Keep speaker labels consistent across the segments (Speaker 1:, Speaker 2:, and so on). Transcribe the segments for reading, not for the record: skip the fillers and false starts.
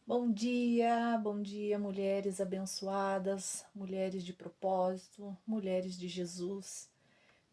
Speaker 1: Bom dia, mulheres abençoadas, mulheres de propósito, mulheres de Jesus,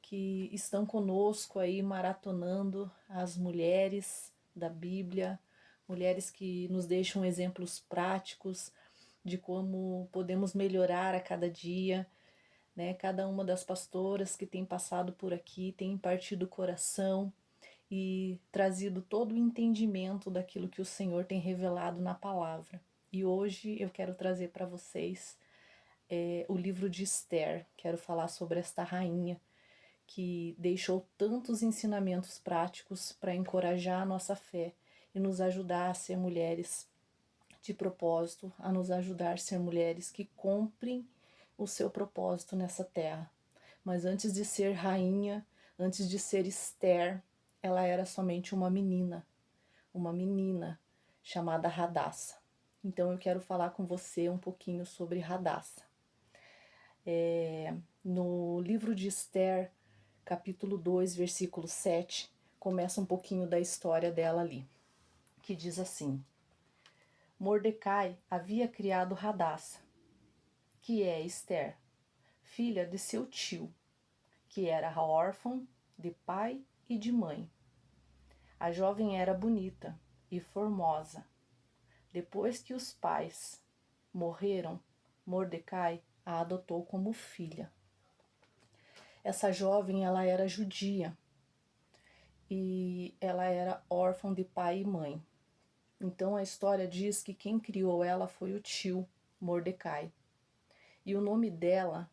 Speaker 1: que estão conosco aí maratonando as mulheres da Bíblia, mulheres que nos deixam exemplos práticos de como podemos melhorar a cada dia, né? Cada uma das pastoras que tem passado por aqui tem partido o coração e trazido todo o entendimento daquilo que o Senhor tem revelado na palavra. E hoje eu quero trazer para vocês o livro de Esther. Quero falar sobre esta rainha que deixou tantos ensinamentos práticos para encorajar a nossa fé e nos ajudar a ser mulheres de propósito, a nos ajudar a ser mulheres que cumprem o seu propósito nessa terra. Mas antes de ser rainha, antes de ser Esther, ela era somente uma menina chamada Radassa. Então eu quero falar com você um pouquinho sobre Radassa. No livro de Esther, capítulo 2, versículo 7, começa um pouquinho da história dela ali, que diz assim: Mordecai havia criado Radassa, que é Esther, filha de seu tio, que era órfã de pai e de mãe. A jovem era bonita e formosa. Depois que os pais morreram, Mordecai a adotou como filha. Essa jovem, ela era judia e ela era órfã de pai e mãe. Então a história diz que quem criou ela foi o tio Mordecai. E o nome dela,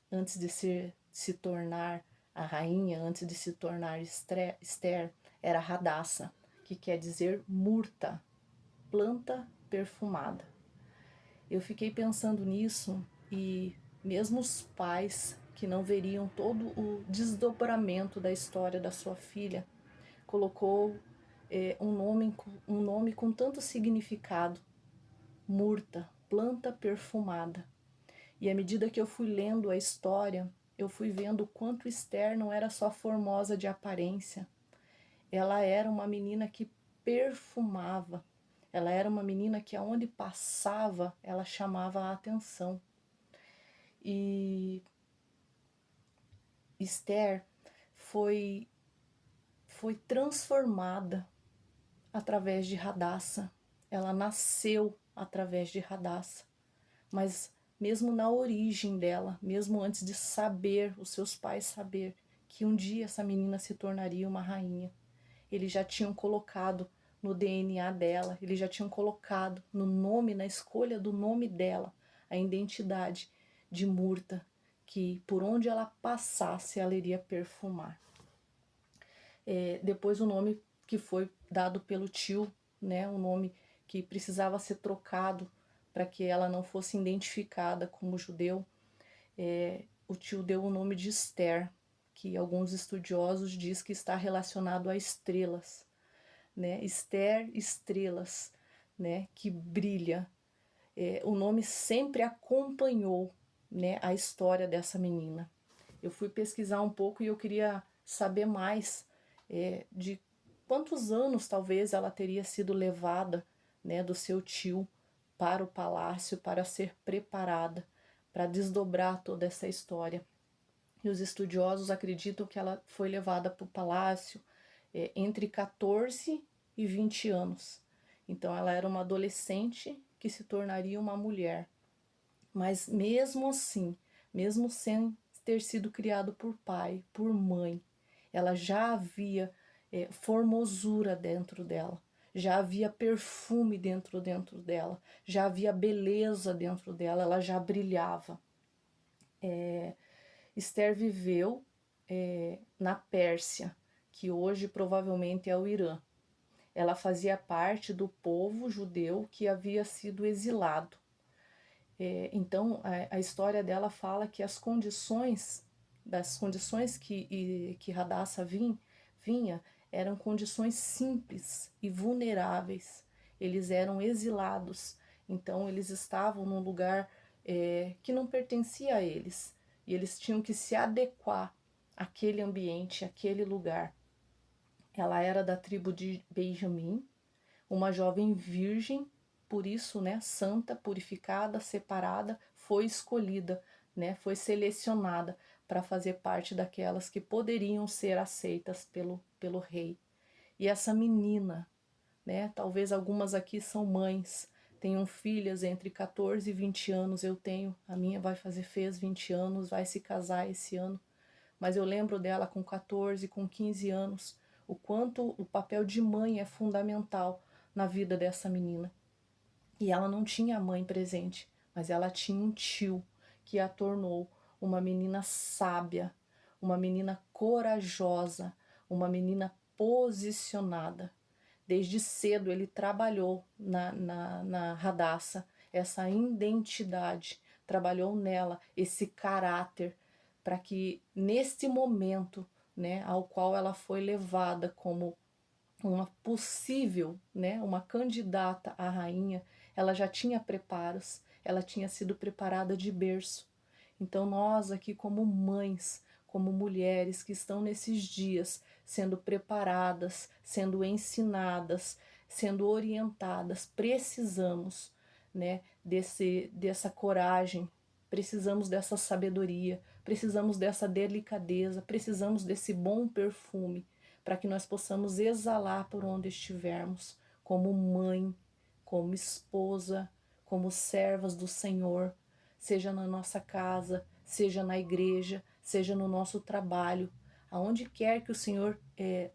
Speaker 1: antes de se tornar a rainha, antes de se tornar Esther, era Radassa, que quer dizer murta, planta perfumada. Eu fiquei pensando nisso e mesmo os pais que não veriam todo o desdobramento da história da sua filha, colocou um nome com tanto significado, murta, planta perfumada. E à medida que eu fui lendo a história, eu fui vendo o quanto Esther não era só formosa de aparência, ela era uma menina que perfumava, ela era uma menina que aonde passava, ela chamava a atenção. E Esther foi transformada através de Radassa. Ela nasceu através de Radassa. Mas mesmo na origem dela, mesmo antes de saber, os seus pais saber que um dia essa menina se tornaria uma rainha, eles já tinham colocado no DNA dela, eles já tinham colocado no nome, na escolha do nome dela, a identidade de Murta, que por onde ela passasse ela iria perfumar. Depois o nome que foi dado pelo tio, né, um nome que precisava ser trocado para que ela não fosse identificada como judeu, o tio deu o nome de Esther, que alguns estudiosos dizem que está relacionado a estrelas, né? Esther, estrelas, né? Que brilha. O nome sempre acompanhou, né, a história dessa menina. Eu fui pesquisar um pouco e eu queria saber mais de quantos anos talvez ela teria sido levada, né, do seu tio para o palácio para ser preparada para desdobrar toda essa história. E os estudiosos acreditam que ela foi levada para o palácio entre 14 e 20 anos. Então ela era uma adolescente que se tornaria uma mulher. Mas mesmo assim, mesmo sem ter sido criado por pai, por mãe, ela já havia formosura dentro dela, já havia perfume dentro dela, já havia beleza dentro dela, ela já brilhava. Esther viveu na Pérsia, que hoje provavelmente é o Irã. Ela fazia parte do povo judeu que havia sido exilado. Então a história dela fala que das condições que Radassa vinha, eram condições simples e vulneráveis. Eles eram exilados, então eles estavam num lugar que não pertencia a eles, e eles tinham que se adequar àquele ambiente, àquele lugar. Ela era da tribo de Benjamim, uma jovem virgem, por isso, né, santa, purificada, separada, foi escolhida, né, foi selecionada para fazer parte daquelas que poderiam ser aceitas pelo rei. E essa menina, né, talvez algumas aqui são mães, tenham filhas entre 14 e 20 anos, eu tenho, a minha fez 20 anos, vai se casar esse ano, mas eu lembro dela com 14, com 15 anos, o quanto o papel de mãe é fundamental na vida dessa menina. E ela não tinha a mãe presente, mas ela tinha um tio que a tornou uma menina sábia, uma menina corajosa, uma menina posicionada. Desde cedo ele trabalhou na Radassa essa identidade, trabalhou nela esse caráter, para que neste momento, né, ao qual ela foi levada como uma possível, né, uma candidata à rainha, ela já tinha preparos, ela tinha sido preparada de berço. Então nós aqui como mães, como mulheres que estão nesses dias sendo preparadas, sendo ensinadas, sendo orientadas, precisamos, né, dessa coragem, precisamos dessa sabedoria, precisamos dessa delicadeza, precisamos desse bom perfume para que nós possamos exalar por onde estivermos, como mãe, como esposa, como servas do Senhor, seja na nossa casa, seja na igreja, seja no nosso trabalho, aonde quer que o Senhor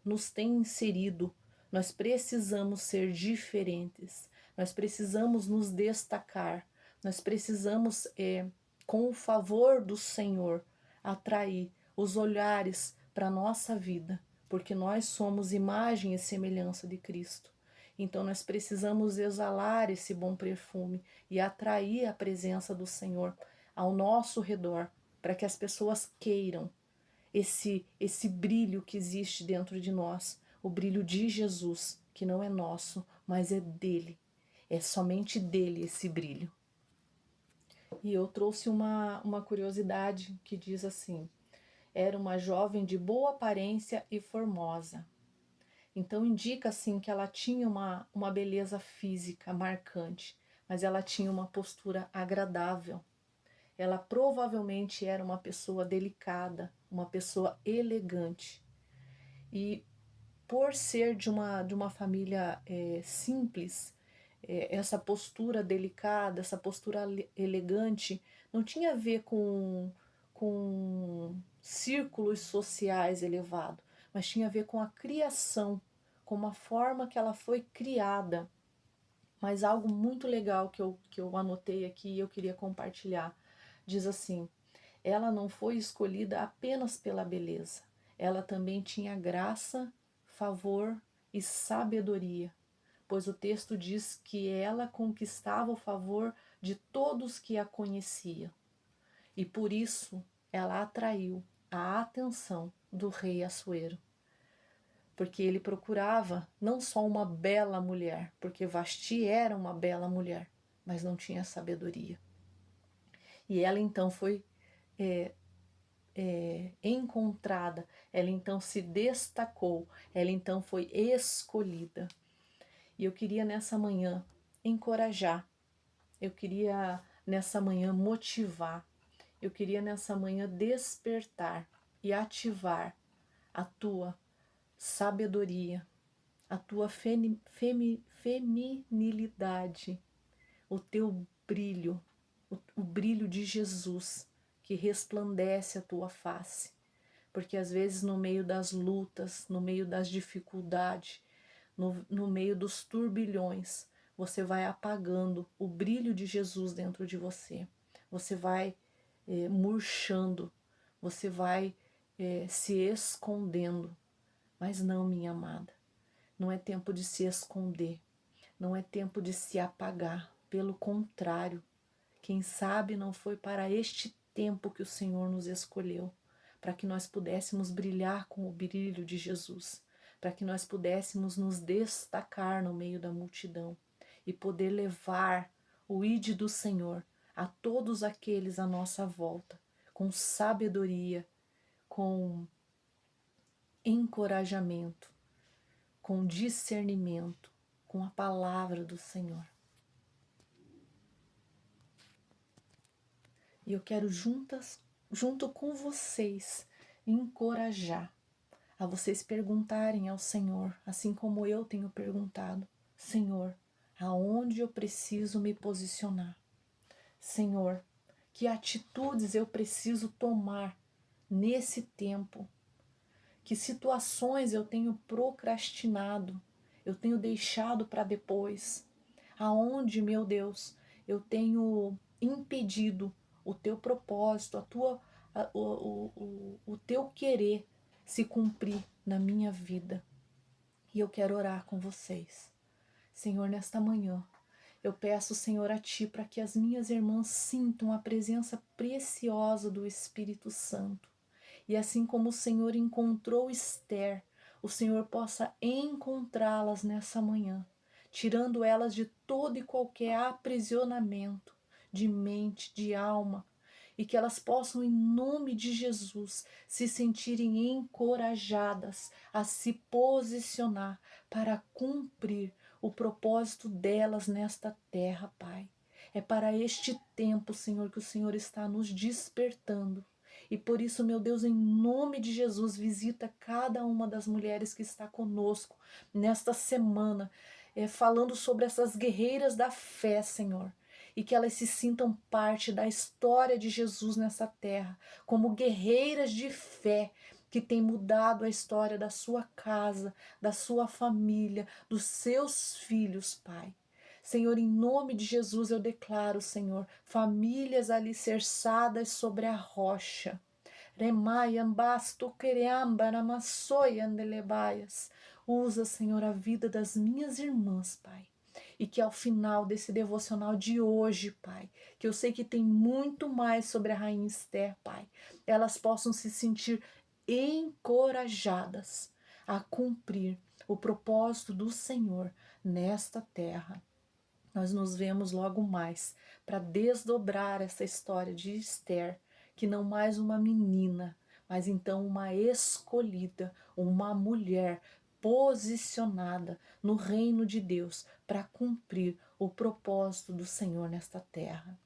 Speaker 1: nos tenha inserido, nós precisamos ser diferentes, nós precisamos nos destacar, nós precisamos, com o favor do Senhor, atrair os olhares para a nossa vida, porque nós somos imagem e semelhança de Cristo. Então nós precisamos exalar esse bom perfume e atrair a presença do Senhor ao nosso redor, para que as pessoas queiram esse brilho que existe dentro de nós, o brilho de Jesus, que não é nosso, mas é dele. É somente dele esse brilho. E eu trouxe uma curiosidade que diz assim: era uma jovem de boa aparência e formosa. Então indica assim que ela tinha uma beleza física marcante, mas ela tinha uma postura agradável. Ela provavelmente era uma pessoa delicada, uma pessoa elegante. E por ser de uma família simples, essa postura delicada, essa postura elegante, não tinha a ver com círculos sociais elevados, mas tinha a ver com a criação, com a forma que ela foi criada. Mas algo muito legal que eu anotei aqui e eu queria compartilhar. Diz assim: ela não foi escolhida apenas pela beleza, ela também tinha graça, favor e sabedoria, pois o texto diz que ela conquistava o favor de todos que a conheciam, e por isso ela atraiu a atenção do rei Assuero, porque ele procurava não só uma bela mulher, porque Vasti era uma bela mulher, mas não tinha sabedoria. E ela então foi encontrada, ela então se destacou, ela então foi escolhida. E eu queria nessa manhã encorajar, eu queria nessa manhã motivar, eu queria nessa manhã despertar e ativar a tua sabedoria, a tua feminilidade, o teu brilho, o brilho de Jesus que resplandece a tua face. Porque às vezes no meio das lutas, no meio das dificuldades, no meio dos turbilhões, você vai apagando o brilho de Jesus dentro de você. Você vai murchando, você vai se escondendo. Mas não, minha amada, não é tempo de se esconder, não é tempo de se apagar. Pelo contrário, quem sabe não foi para este tempo que o Senhor nos escolheu, para que nós pudéssemos brilhar com o brilho de Jesus, para que nós pudéssemos nos destacar no meio da multidão e poder levar o ide do Senhor a todos aqueles à nossa volta, com sabedoria, com encorajamento, com discernimento, com a palavra do Senhor. E eu quero junto com vocês, encorajar a vocês perguntarem ao Senhor, assim como eu tenho perguntado: Senhor, aonde eu preciso me posicionar? Senhor, que atitudes eu preciso tomar nesse tempo? Que situações eu tenho procrastinado, eu tenho deixado para depois? Aonde, meu Deus, eu tenho impedido o teu propósito, o teu querer se cumprir na minha vida? E eu quero orar com vocês. Senhor, nesta manhã, eu peço, Senhor, a Ti para que as minhas irmãs sintam a presença preciosa do Espírito Santo. E assim como o Senhor encontrou Esther, o Senhor possa encontrá-las nessa manhã, tirando elas de todo e qualquer aprisionamento de mente, de alma, e que elas possam, em nome de Jesus, se sentirem encorajadas a se posicionar para cumprir o propósito delas nesta terra, Pai. É para este tempo, Senhor, que o Senhor está nos despertando. E por isso, meu Deus, em nome de Jesus, visita cada uma das mulheres que está conosco nesta semana, falando sobre essas guerreiras da fé, Senhor. E que elas se sintam parte da história de Jesus nessa terra, como guerreiras de fé que tem mudado a história da sua casa, da sua família, dos seus filhos, Pai. Senhor, em nome de Jesus eu declaro, Senhor, famílias alicerçadas sobre a rocha. Remaiambasto quereambaramaçoiandelebaias. Usa, Senhor, a vida das minhas irmãs, Pai. E que ao final desse devocional de hoje, Pai, que eu sei que tem muito mais sobre a Rainha Esther, Pai, elas possam se sentir encorajadas a cumprir o propósito do Senhor nesta terra. Nós nos vemos logo mais para desdobrar essa história de Esther, que não mais uma menina, mas então uma escolhida, uma mulher posicionada no reino de Deus para cumprir o propósito do Senhor nesta terra.